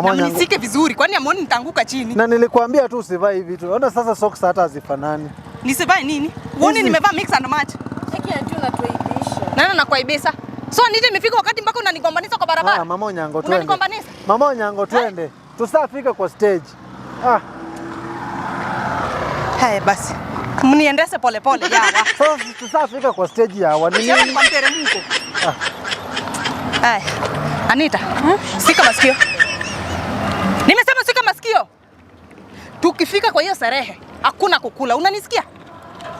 Na mnisike vizuri kwani amuoni nitaanguka chini. Na nilikwambia tu usivae hivi vitu. Ona sasa socks hata hazifanani. Nisivae nini? Uone nimevaa mix and match. Hiki ati unatuaibisha. Nani anakuaibisha? So nje imefika wakati mpaka unanigombanisha kwa barabara. Mama Onyango twende. Unanigombanisha? Mama Onyango twende. Tusafika kwa stage. Hai basi. Mniendeshe pole pole yawa. Sasa tusafika kwa stage yawa. Ni nini? Kwa mteremko. Anita, sika masikio. Nimesema sika masikio. Tukifika kwa hiyo sherehe, hakuna kukula. Unanisikia?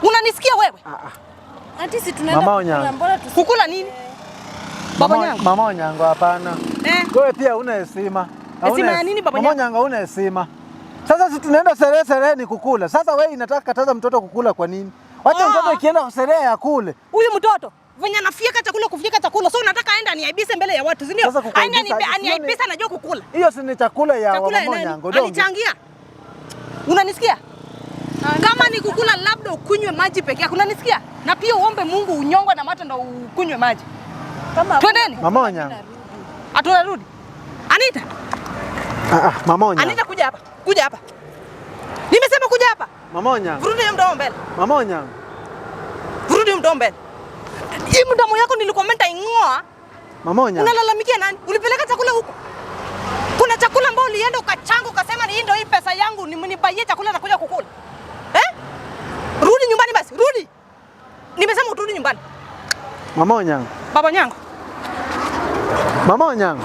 Unanisikia wewe? Ati si tunaenda kukula, mbona kukula nini? Baba Onyango. Mama Onyango hapana. Wewe pia una heshima. Heshima ya nini baba Onyango? Mama Onyango una heshima. Sasa si tunaenda sherehe ni kukula. Sasa wewe inataka kataza mtoto kukula kwa nini? Wacha mtoto ikienda sherehe ya kule. Huyu mtoto venye anafieka chakula so unataka aenda aniaibise mbele ya watu, si ndio? Aenda aniaibise anajua kukula. Hiyo si ni chakula ya Mama Onyango dongo. Alichangia. Unanisikia? Kama ni kukula labda ukunywe maji peke yake. Unanisikia? Na pia uombe Mungu unyongwe na macho ndio ukunywe maji. Kama twendeni. Mama Onyango. Atunarudi. Anita. Mama Onyango. Anita kuja hapa. Kuja hapa. Nimesema kuja hapa. Mama Onyango. Rudi mdomo mbele. Mama Onyango. Rudi mdomo mbele. Hii mdomo yako nilikomenta ing'oa. Mama Onyango. Unalalamikia nani? Ulipeleka chakula huko. Kuna chakula ambao ulienda ukachanga ukasema ni ndio hii pesa yangu nimnibaie chakula na kuja kukula. Rudi nyumbani basi, rudi. Nimesema urudi nyumbani. Mama Onyango. Baba Onyango. Mama Onyango.